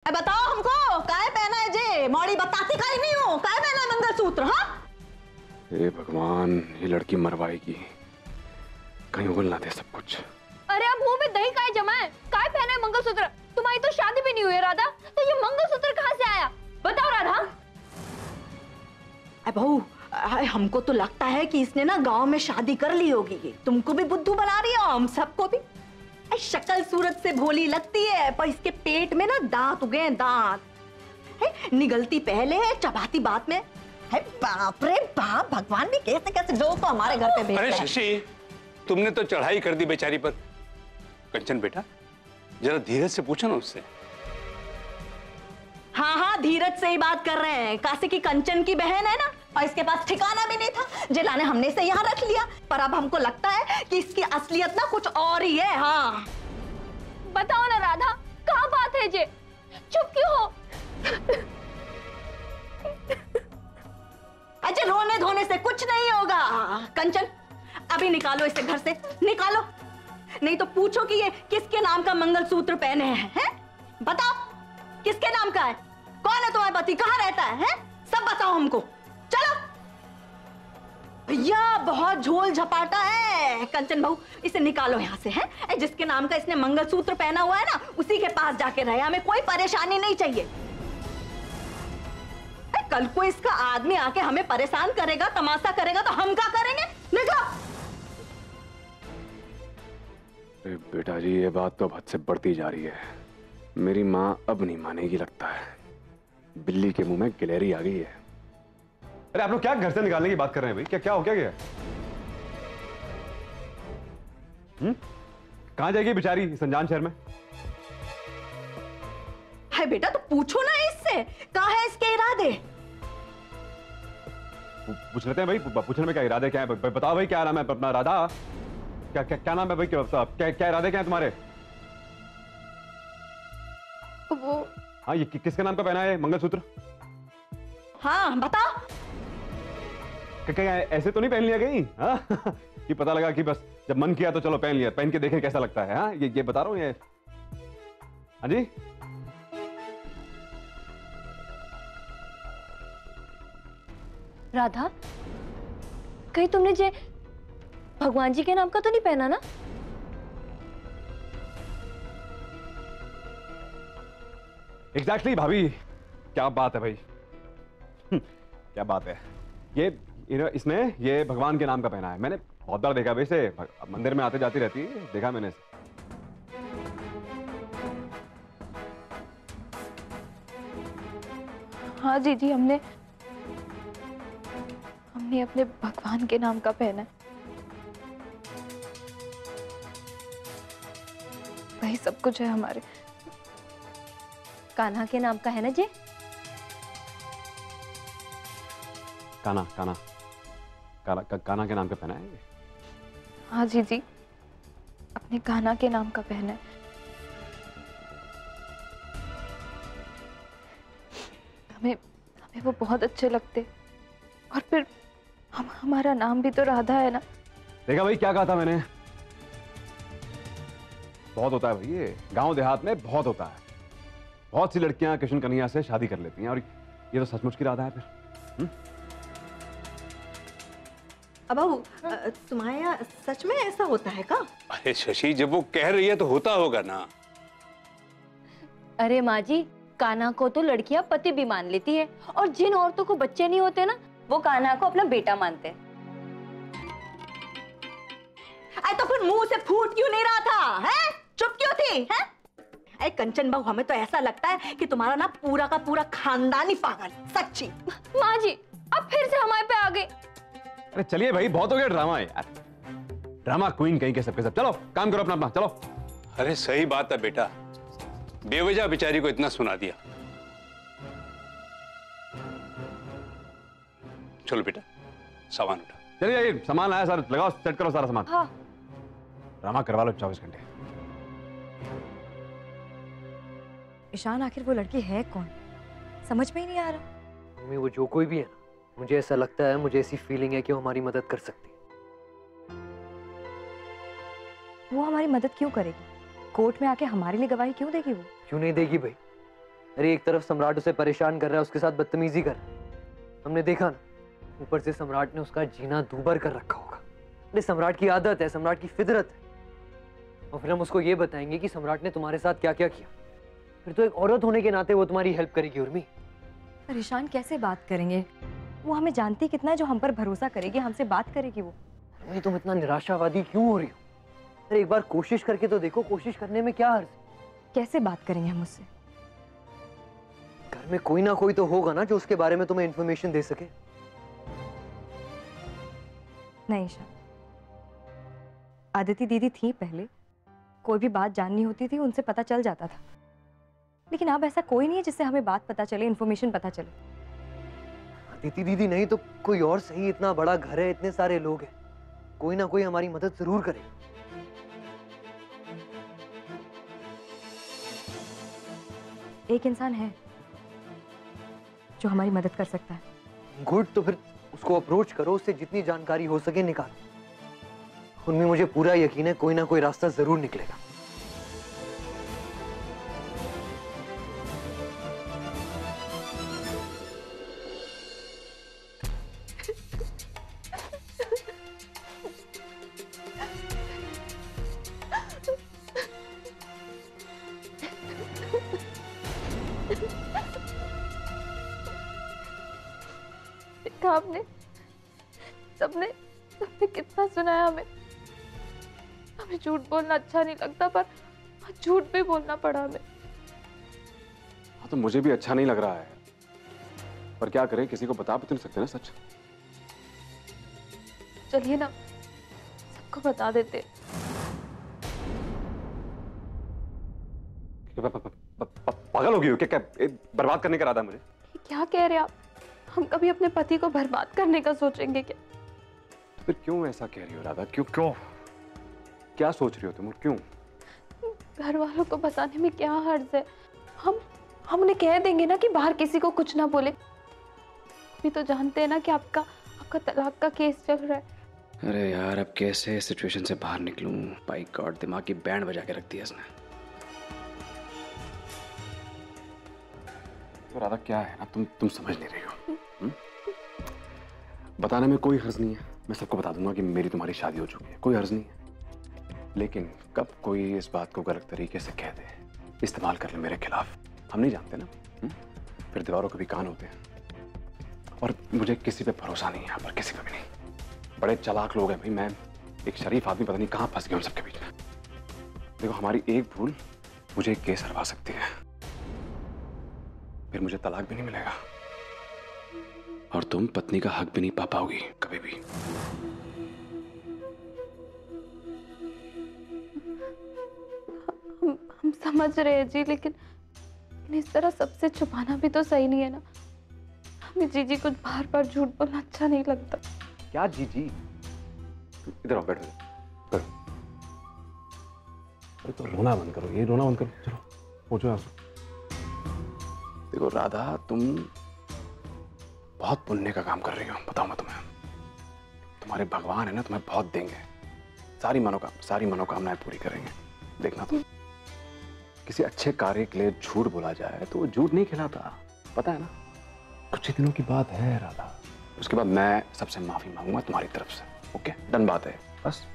बताओ हमको काय पहना है जे? मौड़ी बताती काहे नहीं हो? काय पहना है मंगलसूत्र? हाँ हे भगवान, ये लड़की मरवाएगी, कहीं उगल ना दे सब कुछ। अरे अब मुंह में दही काय जमा है? काय पहना है मंगलसूत्र? तुम्हारी तो शादी भी नहीं हुई राधा, तो ये मंगलसूत्र कहाँ से आया? बताओ राधा। बहू, हमको तो लगता है कि इसने ना गांव में शादी कर ली होगी। तुमको भी बुद्धू बना रही है और हम सबको भी। शक्ल सूरत से भोली लगती है, पर इसके पेट में ना दांत उगे हैं, दांत है। निगलती पहले है, चबाती बाद में है। बाप रे बाप, भगवान भी कैसे कैसे लोग को हमारे घर पे भेज रहे हैं। अरे शशि, तुमने तो चढ़ाई कर दी बेचारी पर। कंचन बेटा, जरा धीरज से पूछो ना उससे। हाँ हाँ, धीरज से ही बात कर रहे हैं। काशी की कंचन की बहन है ना, और इसके पास ठिकाना भी नहीं था। जिलाने हमने इसे यहाँ रख लिया, पर अब हमको लगता है कि इसकी असलियत ना कुछ और ही है। हाँ बताओ ना राधा, कहाँ बात है जे? चुप क्यों हो? अजय, रोने धोने से कुछ नहीं होगा। कंचन, अभी निकालो इसे घर से, निकालो, नहीं तो पूछो कि ये किसके नाम का मंगलसूत्र पहने हैं। बताओ किसके नाम का है? कौन है तुम्हारा पति? कहाँ रहता है? सब बताओ हमको। चलो भैया, बहुत झोल झपाटा है। कंचन बहू, इसे निकालो यहाँ से। है जिसके नाम का इसने मंगलसूत्र पहना हुआ है ना, उसी के पास जाके रहे। हमें कोई परेशानी नहीं चाहिए। कल को इसका आदमी आके हमें परेशान करेगा, तमाशा करेगा, तो हम क्या करेंगे? निकलो। बेटा जी, ये बात तो अब हद से बढ़ती जा रही है। मेरी माँ अब नहीं मानेगी लगता है। बिल्ली के मुंह में गिलहरी आ गई है। अरे आप लोग क्या घर से निकालने की बात कर रहे हैं भाई? क्या क्या हो क्या गया? कहां जाएगी बेचारी इस अनजान शहर में? है बेटा, तो पूछो ना इससे, कहाँ है इसके इरादे? पूछ लेते हैं भाई, पूछने में क्या इरादे क्या है? बताओ भाई, क्या नाम है अपना? राधा? क्या क्या क्या नाम है भाई? क्या क्या इरादे क्या है तुम्हारे? वो हाँ, ये किसके नाम का पहना है मंगलसूत्र? हाँ बताओ। क्या ऐसे तो नहीं पहन लिया कहीं? हाँ कि पता लगा कि बस जब मन किया तो चलो पहन लिया, पहन के देखें कैसा लगता है। हाँ, ये बता रहा हूँ ये। हाँ जी, राधा, कहीं तुमने जे भगवान जी के नाम का तो नहीं पहना ना? एग्जैक्टली भाभी, क्या बात है भाई। क्या बात है। इसने ये भगवान के नाम का पहना है। मैंने बहुत बार देखा वैसे, मंदिर में आते जाती रहती है, देखा मैंने इसे। हाँ दीदी, हमने अपने भगवान के नाम का पहना है। वही सब कुछ है हमारे। कान्हा के नाम का है ना जी? कान्हा कान्हा कान्हा के नाम का पहना है। हाँ जी जी, अपने कान्हा के नाम का पहना है। हमें वो बहुत अच्छे लगते, और फिर हमारा नाम भी तो राधा है ना। देखा भाई, क्या कहा था मैंने? बहुत होता है भाई, ये गांव देहात में बहुत होता है। बहुत सी लड़कियां कृष्ण कन्हैया से शादी कर लेती हैं, और ये तो सचमुच की राधा है फिर। अब तुम्हारे यहाँ सच में ऐसा होता है का? अरे शशि, जब वो कह रही है तो होता होगा ना। अरे माँ जी, कान्हा को तो लड़कियां पति भी मान लेती है, और जिन औरतों को बच्चे नहीं होते ना, वो कान्हा को अपना बेटा मानते हैं। तो फिर मुंह से फूट क्यों नहीं रहा था? है चुप क्यों थी? है अरे कंचन बहू, हमें तो ऐसा लगता है कि तुम्हारा ना पूरा का पूरा खानदान ही पागल। सच्ची। माँ जी, अब फिर से हमारे पे आ गए। अरे चलिए भाई, बहुत हो गया ड्रामा यार। ड्रामा क्वीन कहीं के सबके सब। चलो काम करो अपना, चलो। अरे सही बात है बेटा, बेवजह बेचारी को इतना सुना दिया। चलो बेटा, सामान उठा। चलिए, सामान आया सर, लगाओ, सेट करो सारा सामान। हाँ। ड्रामा करवा लो 24 घंटे। ईशान, आखिर वो लड़की है कौन? समझ में ही नहीं आ रहा। मम्मी, वो जो कोई भी है ना, मुझे ऐसा लगता है, मुझे ऐसी फीलिंग है कि वो हमारी मदद कर सकती है। वो हमारी मदद क्यों करेगी? कोर्ट में आके हमारे लिए गवाही क्यों देगी वो? क्यों नहीं देगी भाई? अरे एक तरफ सम्राट उसे परेशान कर रहा है, उसके साथ बदतमीजी कर रहा है, हमने देखा ना। ऊपर से सम्राट ने उसका जीना दूभर कर रखा होगा। अरे सम्राट की आदत है, सम्राट की फितरत है। और फिर हम उसको ये बताएंगे कि सम्राट ने तुम्हारे साथ क्या क्या किया, फिर तो एक औरत होने के नाते वो तुम्हारी हेल्प करेगी। उर्मी, पर ईशान कैसे बात करेंगे? वो हमें जानती कितना है जो हम पर भरोसा करेगी, हमसे बात करेगी वो। उर्मी तुम इतना निराशावादी क्यों हो रही हो? अरे एक बार कोशिश करके तो देखो, कोशिश करने में क्या हर्ज? कैसे बात करेंगे हम उससे? घर में कोई ना कोई तो होगा ना जो उसके बारे में तुम्हें इंफॉर्मेशन दे सके। नहीं ईशान, आदिति दीदी थी पहले, कोई भी बात जाननी होती थी उनसे पता चल जाता था। लेकिन अब ऐसा कोई नहीं है जिससे हमें बात पता चले, इंफॉर्मेशन पता चले। आदिति दीदी नहीं तो कोई और सही। इतना बड़ा घर है, इतने सारे लोग हैं, कोई ना कोई हमारी मदद जरूर करे। एक इंसान है जो हमारी मदद कर सकता है। गुड, तो फिर उसको अप्रोच करो, उससे जितनी जानकारी हो सके निकालो। उनमें मुझे पूरा यकीन है कोई ना कोई रास्ता जरूर निकलेगा। देखा आपने, सबने सबने कितना सुनाया हमें। हमें झूठ बोलना अच्छा नहीं लगता, पर झूठ भी बोलना पड़ा हमें। हाँ तो मुझे भी अच्छा नहीं लग रहा है, पर क्या करें, किसी को बता भी तो नहीं सकते ना सच। चलिए ना, सबको बता देते। पागल हो गई हो क्या? बर्बाद करने का इरादा है मुझे? क्या कह रहे आप? हम कभी अपने पति को बर्बाद करने का सोचेंगे क्या? तो फिर क्यों ऐसा कह रही हो राधा? क्यों क्यों क्या सोच रही हो तुम और क्यों? घर वालों को बताने में क्या हर्ज है? हम उन्हें कह देंगे ना कि बाहर किसी को कुछ ना बोले। अभी तो जानते हैं ना कि आपका तलाक का केस चल रहा है। अरे यार, अब कैसे सिचुएशन से बाहर निकलूं? बाय गॉड, दिमाग की बैंड बजा के रख दिया इसने। तो राधा क्या है ना, तुम समझ नहीं रही हो। बताने में कोई हर्ज नहीं है, मैं सबको बता दूंगा कि मेरी तुम्हारी शादी हो चुकी है, कोई हर्ज नहीं है। लेकिन कब कोई इस बात को गलत तरीके से कह दे, इस्तेमाल कर ले मेरे खिलाफ, हम नहीं जानते ना। फिर दीवारों के भी कान होते हैं। और मुझे किसी पे भरोसा नहीं है यहाँ पर, किसी पे भी नहीं। बड़े चालाक लोग हैं भाई, मैं एक शरीफ आदमी पता नहीं कहाँ फंस गया उन सबके बीच में। देखो, हमारी एक भूल मुझे एक केस हरवा सकती है, फिर मुझे तलाक भी नहीं मिलेगा और तुम पत्नी का हक भी नहीं पा पाओगी कभी भी। हम समझ रहे हैं जी, लेकिन इस तरह सबसे छुपाना भी तो सही नहीं है ना। हमें जीजी कुछ बार बार झूठ बोलना अच्छा नहीं लगता। क्या जीजी? इधर आओ, बैठो। अरे तो रोना बंद करो, ये रोना बंद करो, चलो पहुंचो यहाँ से। देखो राधा, तुम बहुत पुण्य का काम कर रही हो, बताऊं मैं तुम्हें। तुम्हारे भगवान है ना, तुम्हें बहुत देंगे, सारी मनोकामनाएं पूरी करेंगे। देखना तुम, किसी अच्छे कार्य के लिए झूठ बोला जाए तो वो झूठ नहीं खिलाता, पता है ना। कुछ ही दिनों की बात है राधा, उसके बाद मैं सबसे माफी मांगूंगा तुम्हारी तरफ से। ओके, डन बात है बस।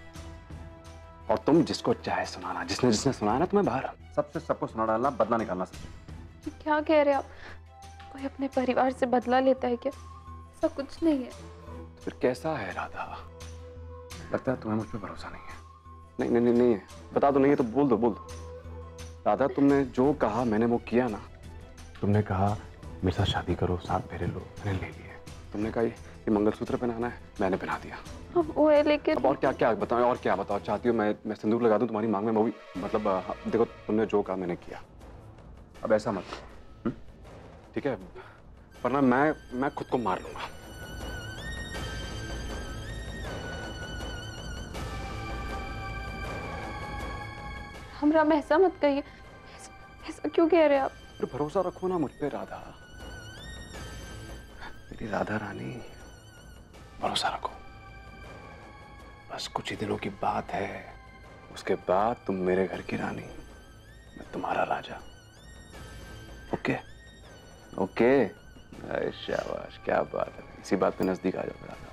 और तुम जिसको चाहे सुनाना, जिसने सुनाया ना तुम्हें बाहर, सबको सुना डालना, बदला निकालना सब। क्या कह रहे हैं आप? कोई अपने परिवार से बदला लेता है क्या? ऐसा कुछ नहीं है। तो फिर कैसा है राधा? लगता है तुम्हें मुझ पर भरोसा नहीं है। नहीं है, बता दो। नहीं है तो बोल दो। राधा, तुमने जो कहा मैंने वो किया ना। तुमने कहा मेरे साथ शादी करो, 7 फेरे लो, मैंने ले लिए। तुमने कहा ये मंगलसूत्र पहनाना है, मैंने पहना दिया। अब वो है, लेकिन अब और क्या बताओ? और क्या बताओ चाहती हो? मैं सिंदूर लगा दूं तुम्हारी मांग में? वो भी मतलब देखो, तुमने जो कहा मैंने किया, अब ऐसा मत करो, ठीक है? वरना मैं खुद को मार लूंगा। हमरा में ऐसा मत कहिए। ऐसा क्यों कह रहे हैं आप? तो भरोसा रखो ना मुझ पे राधा, मेरी राधा रानी, भरोसा रखो। बस कुछ ही दिनों की बात है, उसके बाद तुम मेरे घर की रानी, मैं तुम्हारा राजा। ओके ओके, अरे शाबाश, क्या बात है, इसी बात पे नजदीक आ जाओ राधा।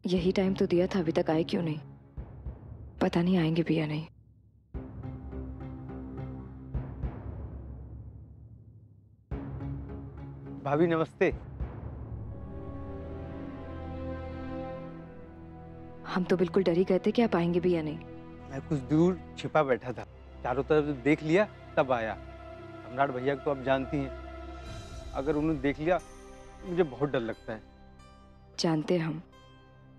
यही टाइम तो दिया था, अभी तक आए क्यों नहीं? पता नहीं आएंगे भी या नहीं। भाभी नमस्ते। हम तो बिल्कुल डर ही गए थे कि आप आएंगे भी या नहीं। मैं कुछ दूर छिपा बैठा था, चारों तरफ देख लिया तब आया। सम्राट भैया को तो आप जानती हैं, अगर उन्होंने देख लिया मुझे बहुत डर लगता है। जानते हैं हम,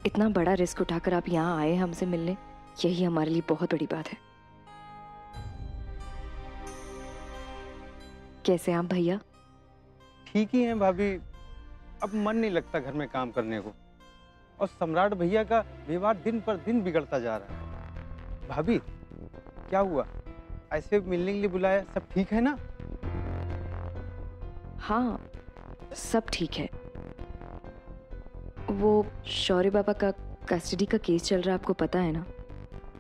इतना बड़ा रिस्क उठाकर आप यहाँ आए हमसे मिलने, यही हमारे लिए बहुत बड़ी बात है। कैसे आप भैया? ठीक ही हैं भाभी, अब मन नहीं लगता घर में काम करने को, और सम्राट भैया का व्यवहार दिन पर दिन बिगड़ता जा रहा है। भाभी क्या हुआ, ऐसे मिलने के लिए बुलाया, सब ठीक है ना? हाँ, सब ठीक है। वो शौर्य बाबा का कस्टडी का केस चल रहा है, आपको पता है ना?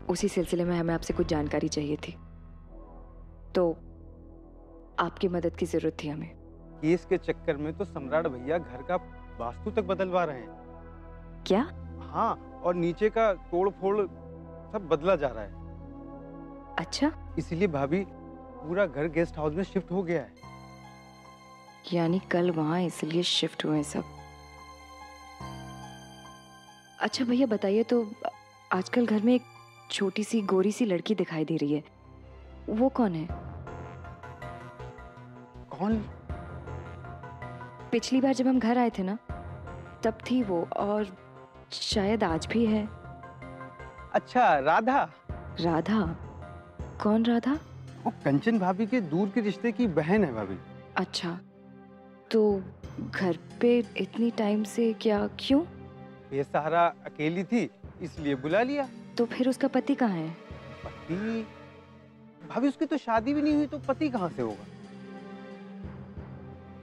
उसी सिलसिले में हमें आपसे कुछ जानकारी चाहिए थी, तो आपकी मदद की जरूरत थी हमें। केस के चक्कर में तो सम्राट भैया घर का वास्तु तक बदलवा रहे हैं। क्या? हाँ, और नीचे का तोड़ फोड़ सब बदला जा रहा है। अच्छा, इसलिए भाभी पूरा घर गेस्ट हाउस में शिफ्ट हो गया है। यानी कल वहां इसलिए शिफ्ट हुए सब। अच्छा भैया बताइए तो, आजकल घर में एक छोटी सी गोरी सी लड़की दिखाई दे रही है, वो कौन है? कौन? पिछली बार जब हम घर आए थे ना, तब थी वो, और शायद आज भी है। अच्छा, राधा। राधा? कौन राधा? वो कंचन भाभी के दूर के रिश्ते की बहन है भाभी। अच्छा, तो घर पे इतनी टाइम से क्या, क्यों? बेसहारा अकेली थी इसलिए बुला लिया। तो फिर उसका पति कहाँ है? पति? भाभी उसकी तो शादी भी नहीं हुई, तो पति कहाँ से होगा?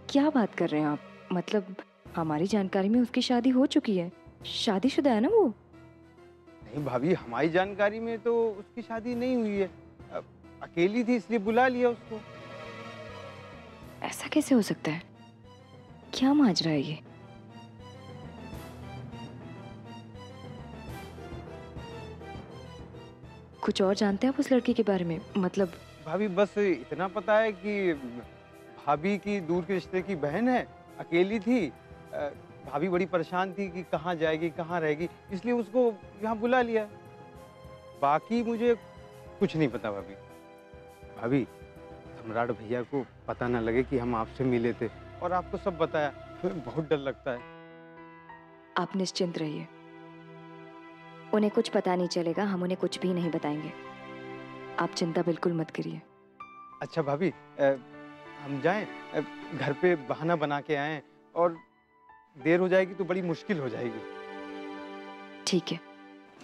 क्या बात कर रहे हैं आप? मतलब हमारी जानकारी में उसकी शादी हो चुकी है, शादीशुदा है ना वो? नहीं भाभी, हमारी जानकारी में तो उसकी शादी नहीं हुई है, अकेली थी इसलिए बुला लिया उसको। ऐसा कैसे हो सकता है? क्या माजरा है ये? कुछ और जानते हैं आप उस लड़की के बारे में? मतलब भाभी बस इतना पता है कि भाभी की दूर के रिश्ते की बहन है, अकेली थी, भाभी बड़ी परेशान थी कि कहाँ जाएगी कहाँ रहेगी, इसलिए उसको यहाँ बुला लिया। बाकी मुझे कुछ नहीं पता भाभी। भाभी सम्राट भैया को पता ना लगे कि हम आपसे मिले थे और आपको सब बताया, बहुत डर लगता है। आप निश्चिंत रहिए, उन्हें कुछ पता नहीं चलेगा, हम उन्हें कुछ भी नहीं बताएंगे, आप चिंता बिल्कुल मत करिए। अच्छा भाभी, हम जाएं, घर पे बहाना बना के आए, और देर हो जाएगी तो बड़ी मुश्किल हो जाएगी। ठीक है।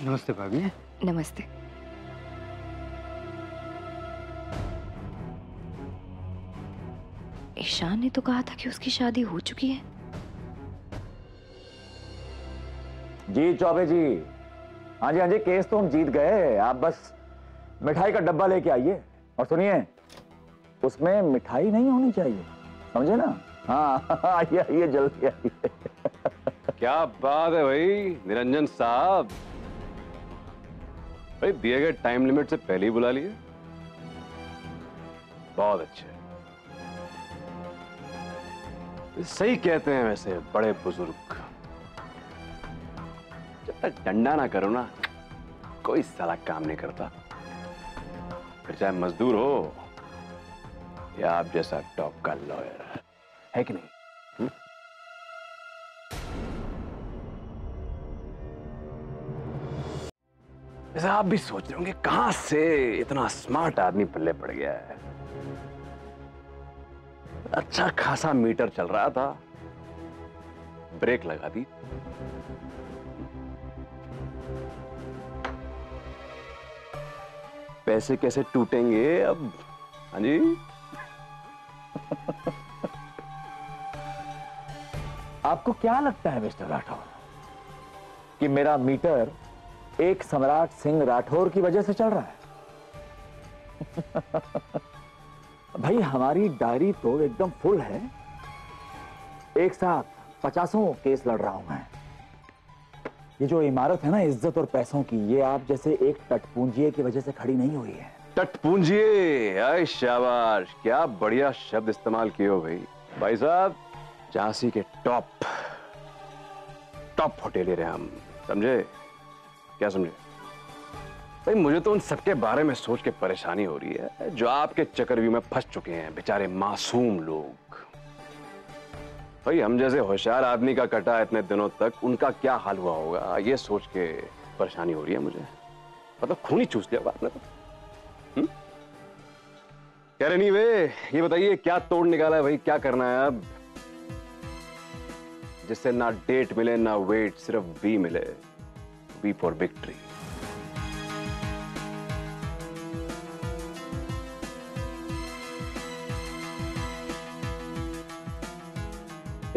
नमस्ते भाभी। नमस्ते। ईशान ने तो कहा था कि उसकी शादी हो चुकी है। जी चौबे जी, हाँ जी हाँ जी, केस तो हम जीत गए, आप बस मिठाई का डब्बा लेके आइए, और सुनिए उसमें मिठाई नहीं होनी चाहिए, समझे ना? हाँ आइए आइए जल्दी आइए। क्या बात है भाई निरंजन साहब, भाई दिए गए टाइम लिमिट से पहले ही बुला लिए, बहुत अच्छे। सही कहते हैं वैसे बड़े बुजुर्ग, जब तक डंडा ना करो ना कोई साला काम नहीं करता, फिर चाहे मजदूर हो या आप जैसा टॉप का लॉयर, है कि नहीं? जैसे आप भी सोच रहे होंगे कहां से इतना स्मार्ट आदमी पल्ले पड़ गया है। अच्छा खासा मीटर चल रहा था, ब्रेक लगा दी, पैसे कैसे टूटेंगे अब? हाँ जी। आपको क्या लगता है मिस्टर राठौर कि मेरा मीटर एक सम्राट सिंह राठौर की वजह से चल रहा है? भाई हमारी डायरी तो एकदम फुल है। एक साथ 50 केस लड़ रहा हूं मैं। ये जो इमारत है ना इज्जत और पैसों की, ये आप जैसे एक टटपूंजिए की वजह से खड़ी नहीं हुई है। टटपूंजिए, आय शाबाश, क्या बढ़िया शब्द इस्तेमाल किए हो भाई। भाई साहब, झांसी के टॉप होटेलियर हैं हम, समझे? क्या समझे भाई? मुझे तो उन सबके बारे में सोच के परेशानी हो रही है जो आपके चक्रव्यूह में फंस चुके हैं, बेचारे मासूम लोग। भाई हम जैसे होशियार आदमी का कटा इतने दिनों तक, उनका क्या हाल हुआ होगा, ये सोच के परेशानी हो रही है मुझे। मतलब खून ही चूस लिया आपने तो। कह रहे नहीं वे, ये बताइए क्या तोड़ निकाला है भाई, क्या करना है अब जिससे ना डेट मिले ना वेट, सिर्फ वी मिले, वी फॉर विक्ट्री।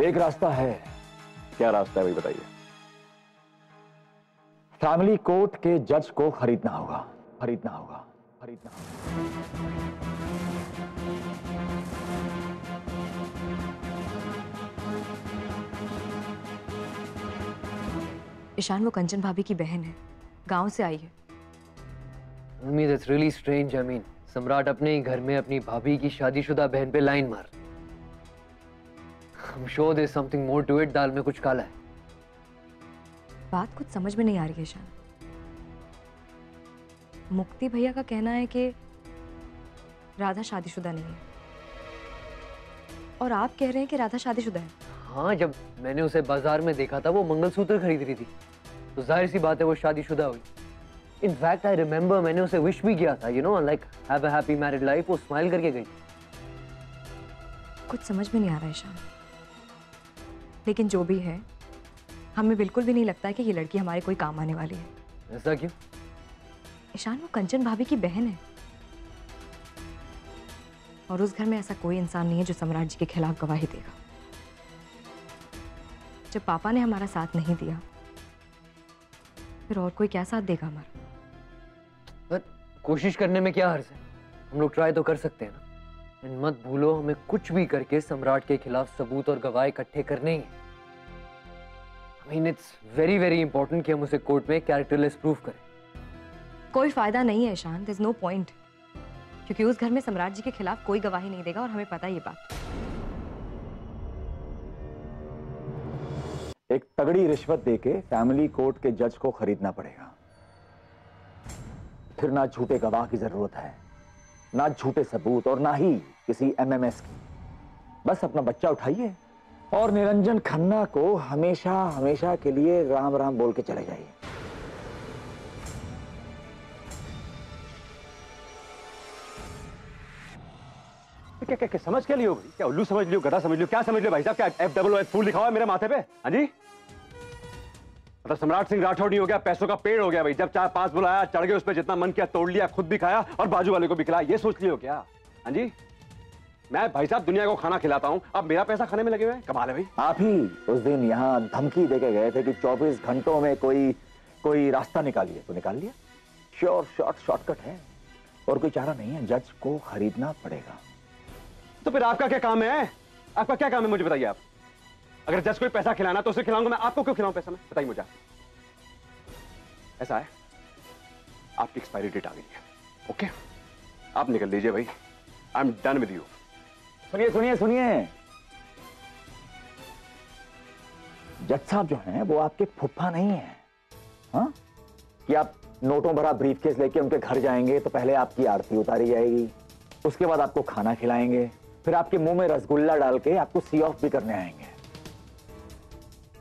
एक रास्ता है। क्या रास्ता है भाई बताइए। फैमिली कोर्ट के जज को खरीदना होगा, खरीदना होगा, खरीदना होगा। ईशान, वो कंचन भाभी की बहन है, गांव से आई है। Mummy that's really strange. I mean सम्राट अपने ही घर में अपनी भाभी की शादीशुदा बहन पे लाइन मार। I'm sure there's something more to it। दाल में कुछ काला है। बात कुछ समझ में नहीं आ रही है ईशान। मुक्ति भैया का कहना है कि राधा शादीशुदा नहीं है, और आप कह रहे हैं कि राधा शादीशुदा है। हाँ, जब मैंने उसे बाजार में देखा था वो मंगलसूत्र खरीद रही थी, तो जाहिर सी बात है वो शादीशुदा हुई। इनफैक्ट आई रिमेम्बर मैंने उसे विश भी किया था, you know, like have a happy married life. वो स्माइल करके गई। कुछ समझ में नहीं आ रहा है ईशान, लेकिन जो भी है, हमें बिल्कुल भी नहीं लगता है कि ये लड़की हमारे कोई काम आने वाली है। ऐसा क्यों? ईशान, वो कंचन भाभी की बहन है, और उस घर में ऐसा कोई इंसान नहीं है जो सम्राट जी के खिलाफ गवाही देगा। जब पापा ने हमारा साथ नहीं दिया, फिर और कोई क्या साथ देगा हमारा? पर कोशिश करने में क्या हर्ज है? हम लोग ट्राई तो कर सकते हैं ना। एंड मत भूलो, हमें कुछ भी करके सम्राट के खिलाफ सबूत और गवाह इकट्ठे करने ही। I mean it's very very important कि हम उसे कोर्ट में कैरेक्टरलेस प्रूफ करें। कोई फायदा नहीं है Ishaan, there is no point, क्योंकि उस घर में सम्राट जी के खिलाफ कोई गवाही नहीं देगा, और हमें पता है ये बात। एक तगड़ी रिश्वत देके फैमिली कोर्ट के जज को खरीदना पड़ेगा। फिर ना झूठे गवाह की जरूरत है, ना झूठे सबूत, और ना ही किसी एमएमएस की। बस अपना बच्चा उठाइए और निरंजन खन्ना को हमेशा हमेशा के लिए राम राम बोल के चले जाइए। क्या समझ क्या लियो भाई? क्या उल्लू समझ लियो, गधा समझ लियो, क्या समझ लियो भाई साहब? क्या FFF फूल लिखा हुआ है मेरे माथे पे? हाँ जी, मतलब सम्राट सिंह राठौर नहीं हो गया, पैसों का पेड़ हो गया भाई। जब 4-5 बुलाया, चढ़ गए उस पर, जितना मन किया तोड़ लिया, खुद भी खाया और बाजू वाले को भी खिलाया। ये सोच लियो क्या? हाँ जी, मैं भाई साहब दुनिया को खाना खिलाता हूँ, अब मेरा पैसा खाने में लगे हुए हैं। कमाल है भाई। आप ही उस दिन यहाँ धमकी देके गए थे कि 24 घंटों में कोई रास्ता निकालिए, तो निकाल लिया। श्योर शॉर्टकट है, और कोई चारा नहीं है। जज को खरीदना पड़ेगा। तो फिर आपका क्या काम है? आपका क्या काम है मुझे बताइए आप। अगर जज कोई पैसा खिलाना तो उसे खिलाऊंगा मैं, आपको क्यों खिलाऊं पैसा मैं? बताइए मुझे। ऐसा है, आपकी एक्सपायरी डेट आ गई है, ओके? आप निकल लीजिए भाई, I am done with you. सुनिए, जज साहब जो हैं वो आपके फुफ्फा नहीं है। हाँ, कि आप नोटों भरा ब्रीफकेस लेके उनके घर जाएंगे तो पहले आपकी आरती उतारी जाएगी, उसके बाद आपको खाना खिलाएंगे, फिर आपके मुंह में रसगुल्ला डाल के आपको सी ऑफ भी करने आएंगे।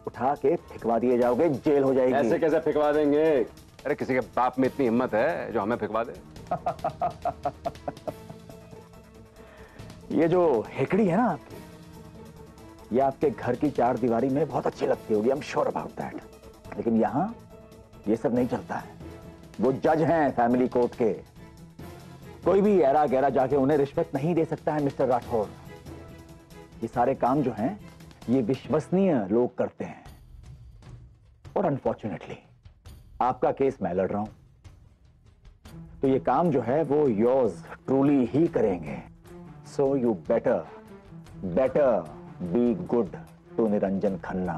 उठा के फिकवा दिए जाओगे, जेल हो जाएगी। ऐसे कैसे फिकवा देंगे? अरे किसी के बाप में इतनी हिम्मत है जो हमें फिकवा दे? ये जो हेकड़ी है ना आपकी, ये आपके घर की 4 दीवारी में बहुत अच्छी लगती होगी, I am sure about that. लेकिन यहां ये सब नहीं चलता है। वो जज हैं फैमिली कोर्ट के, कोई भी ऐरा गैरा जाके उन्हें रिश्वत नहीं दे सकता है मिस्टर राठौर। ये सारे काम जो हैं ये विश्वसनीय लोग करते हैं, और अनफॉर्चुनेटली आपका केस मैं लड़ रहा हूं, तो ये काम जो है वो योर्स ट्रूली ही करेंगे। So you better be good to Niranjan Khanna.